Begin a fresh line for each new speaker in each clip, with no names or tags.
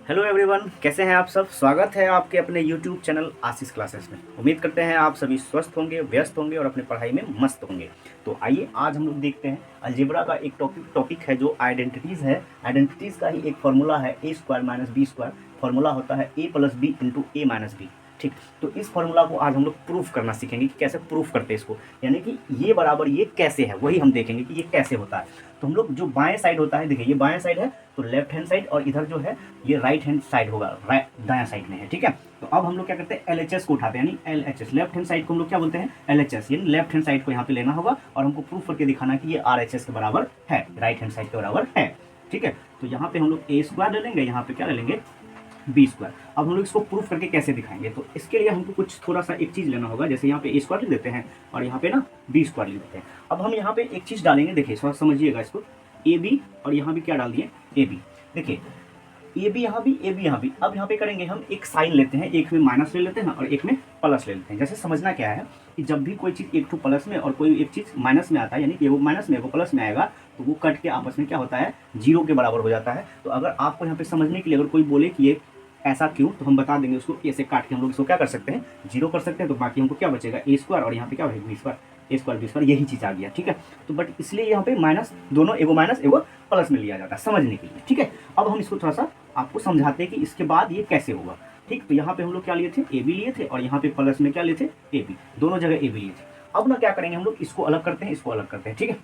Hello everyone, कैसे हैं आप सब। स्वागत है आपके अपने यूट्यूब चैनल आशीष क्लासेस में। उम्मीद करते हैं आप सभी स्वस्थ होंगे, व्यस्त होंगे और अपनी पढ़ाई में मस्त होंगे। तो आइए आज हम लोग देखते हैं अलजेब्रा का एक टॉपिक है जो आइडेंटिटीज़ है। आइडेंटिटीज़ का ही एक फार्मूला है a square minus b square. Formula होता है a plus b into a minus b. ठीक, तो इस फार्मूला को आज हम लोग प्रूफ करना सीखेंगे कि कैसे प्रूफ करते हैं इसको, यानी कि ये बराबर ये कैसे है वही हम देखेंगे कि ये कैसे होता है। तो हम लोग जो बाएं साइड होता है, देखिए ये बाएं साइड है तो लेफ्ट हैंड साइड, और इधर जो है ये राइट हैंड साइड होगा, दायां साइड में है। ठीक है, तो अब हम लोग क्या करते हैं LHS को उठाते हैं, यानी LHS लेफ्ट हैंड साइड को हम लोग क्या बोलते हैं LHS, यानी लेफ्ट हैंड साइड को यहाँ पे लेना होगा और हमको प्रूफ करके दिखाना कि ये RHS के बराबर है, राइट हैंड साइड के बराबर है। ठीक है, तो यहाँ पे हम लोग ए स्क्वायर ले लेंगे, यहाँ पे क्या ले लेंगे बी स्क्वायर। अब हम लोग इसको प्रूफ करके कैसे दिखाएंगे, तो इसके लिए हमको कुछ थोड़ा सा एक चीज़ लेना होगा। जैसे यहाँ पे ए स्क्वायर लिख देते हैं और यहाँ पे ना बी स्क्वायर लिख देते हैं। अब हम यहाँ पे एक चीज़ डालेंगे, देखिए थोड़ा समझिएगा इसको, ए बी और यहाँ भी क्या डाल दिए ए बी। देखिए ए बी यहाँ भी, ए बी यहाँ भी। अब यहाँ पे करेंगे हम एक साइन लेते हैं, एक में माइनस ले लेते हैं और एक में प्लस ले लेते हैं। जैसे समझना क्या है कि जब भी कोई चीज़ एक तो प्लस में और कोई एक चीज़ माइनस में आता है, यानी कि वो माइनस में वो प्लस में आएगा, तो वो कट के आपस में क्या होता है, जीरो के बराबर हो जाता है। तो अगर आपको यहाँ पे समझने के लिए अगर कोई बोले कि ये ऐसा क्यों, तो हम बता देंगे उसको, ऐसे काट के हम लोग इसको क्या कर सकते हैं, जीरो कर सकते हैं। तो बाकी हमको क्या बचेगा ए स्क्वायर और यहाँ पे क्या बचेगा बी स्क्वायर, ए स्क्वायर बी स्क्वायर, यही चीज़ आ गया। ठीक है, तो बट इसलिए यहाँ पे माइनस दोनों, एगो माइनस एगो प्लस में लिया जाता है समझने के लिए। ठीक है, अब हम इसको थोड़ा सा आपको समझाते हैं कि इसके बाद ये कैसे होगा। ठीक, तो यहाँ पे हम लोग क्या लिए थे, ए बी लिए थे और यहाँ पे प्लस में क्या लिए थे ए बी, दोनों जगह ए बी लिए थे। अब ना क्या करेंगे हम लोग, इसको अलग करते हैं, इसको अलग करते हैं। ठीक है,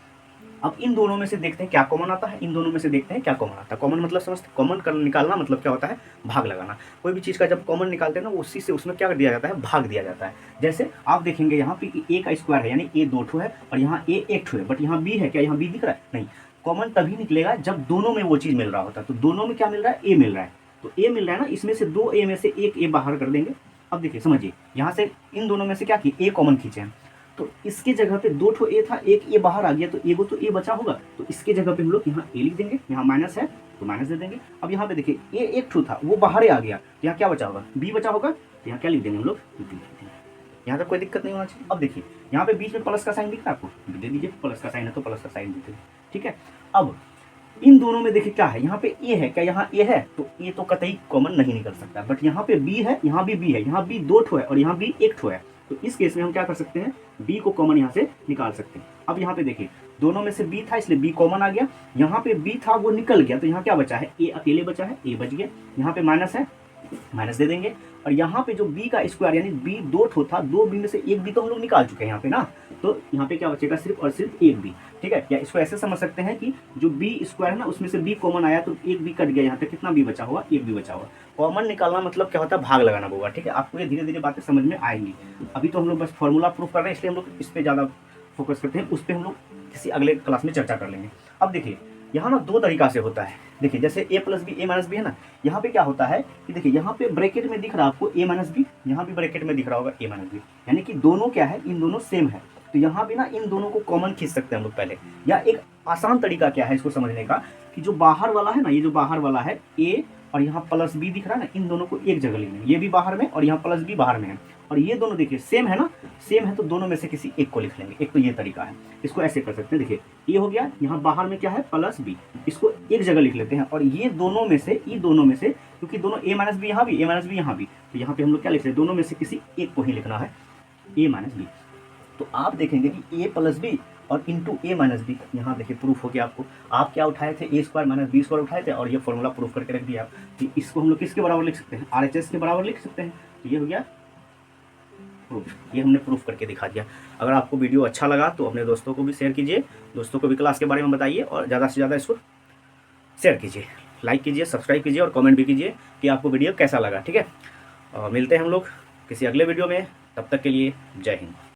अब इन दोनों में से देखते हैं क्या कॉमन आता है, इन दोनों में से देखते हैं क्या कॉमन आता है। कॉमन मतलब समझते, कॉमन कर निकालना मतलब क्या होता है, भाग लगाना। कोई भी चीज़ का जब कॉमन निकालते हैं ना, उसी से उसमें क्या दिया जाता है, भाग दिया जाता है। जैसे आप देखेंगे यहाँ पे ए का स्क्वायर है, यानी ए दो ठो है और यहाँ ए एक ठो है, बट यहाँ बी है, क्या यहाँ बी दिख रहा है, नहीं। कॉमन तभी निकलेगा जब दोनों में वो चीज़ मिल रहा होता है। तो दोनों में क्या मिल रहा है, ए मिल रहा है। तो ए मिल रहा है ना, इसमें से दो ए में से एक ए बाहर कर देंगे। अब देखिए समझिए, यहाँ से इन दोनों में से क्या किए, ए कॉमन खींचे हैं, तो इसके जगह पे दो ठो ए था, एक ए बाहर आ गया, तो एगो तो ए बचा होगा, तो इसके जगह पे हम लोग यहाँ ए लिख देंगे, यहाँ माइनस है तो माइनस दे देंगे। अब यहाँ पे देखिए ए एक ठो था, वो बाहर आ गया, तो यहाँ क्या बचा होगा, बी बचा होगा, तो यहाँ क्या लिख देंगे हम लोग, बी लिख देंगे। यहाँ तक कोई दिक्कत नहीं होना चाहिए। अब देखिए यहाँ पे बीच में प्लस का साइन दिख रहा है आपको, दे दीजिए, प्लस का साइन है तो प्लस का साइन दे दीजिए। ठीक है, अब इन दोनों में देखिए क्या है, यहाँ पे ए है, क्या यहाँ ए है, तो ए तो कतई कॉमन नहीं निकल सकता। बट यहाँ पे बी है, यहाँ भी बी है, यहाँ बी दो ठो है और यहाँ बी एक ठो है, तो इस केस में हम क्या कर सकते हैं, बी को कॉमन यहाँ से निकाल सकते हैं। अब यहाँ पे देखिए दोनों में से बी था इसलिए बी कॉमन आ गया, यहाँ पे बी था वो निकल गया, तो यहाँ क्या बचा है, ए अकेले बचा है, ए बच गया। यहाँ पे माइनस है, माइनस दे देंगे। और यहाँ पे जो बी का स्क्वायर यानी बी दो ठो था, दो बी में से एक बी तो हम लोग निकाल चुके हैं यहाँ पे ना, तो यहाँ पे क्या बचेगा, सिर्फ और सिर्फ एक बी। ठीक है, या इसको ऐसे समझ सकते हैं कि जो बी स्क्वायर है ना, उसमें से बी कॉमन आया तो एक बी कट गया, यहाँ पे कितना बी बचा होगा, एक बी बचा होगा। कॉमन निकालना मतलब क्या होता है, भाग लगाना होगा। ठीक है, आपको ये धीरे धीरे बातें समझ में आएंगी। अभी तो हम लोग बस फॉर्मूला प्रूफ कर रहे हैं, इसलिए हम लोग इस पर ज़्यादा फोकस करते हैं, उस पर हम लोग किसी अगले क्लास में चर्चा कर लेंगे। अब देखिए यहाँ ना दो तरीका से होता है। देखिए जैसे ए प्लस बी, ए माइनस बी है ना, यहाँ पे क्या होता है कि देखिए यहाँ पे ब्रैकेट में दिख रहा है आपको ए माइनस बी, यहाँ भी ब्रैकेट में दिख रहा होगा ए माइनस बी, यानी कि दोनों क्या है, इन दोनों सेम है। तो यहाँ भी ना इन दोनों को कॉमन खींच सकते हैं हम लोग पहले। या एक आसान तरीका क्या है इसको समझने का, कि जो बाहर वाला है ना, ये जो बाहर वाला है ए और यहाँ प्लस बी दिख रहा है ना, इन दोनों को एक जगह लेंगे, ये भी बाहर में और यहाँ प्लस बी बाहर में है, और ये दोनों देखिए सेम है ना, सेम है, तो दोनों में से किसी एक को लिख लेंगे। एक तो ये तरीका है, इसको ऐसे कर सकते हैं। देखिए ये हो गया, यहाँ बाहर में क्या है, प्लस बी, इसको एक जगह लिख लेते हैं। और ये दोनों में से, क्योंकि दोनों ए माइनस बी यहाँ भी, ए माइनस बी यहाँ भी, तो यहाँ पे हम लोग क्या लिख रहे हैं, दोनों में से किसी एक को ही लिखना है, ए माइनस बी। तो आप देखेंगे कि ए प्लस बी और इंटू ए माइनस बी, यहाँ देखिए प्रूफ हो गया आपको। आप क्या उठाए थे, ए स्क्वायर माइनस बी स्क्वायर उठाए थे, और ये फॉर्मूला प्रूफ करके रख दिया आप कि इसको हम लोग किसके बराबर लिख सकते हैं, RHS के बराबर लिख सकते हैं। तो ये हो गया प्रूफ, ये हमने प्रूफ करके दिखा दिया। अगर आपको वीडियो अच्छा लगा तो अपने दोस्तों को भी शेयर कीजिए, दोस्तों को भी क्लास के बारे में बताइए और ज़्यादा से ज़्यादा इसको शेयर कीजिए, लाइक कीजिए, सब्सक्राइब कीजिए और कमेंट भी कीजिए कि आपको वीडियो कैसा लगा। ठीक है, और मिलते हैं हम लोग किसी अगले वीडियो में, तब तक के लिए जय हिंद।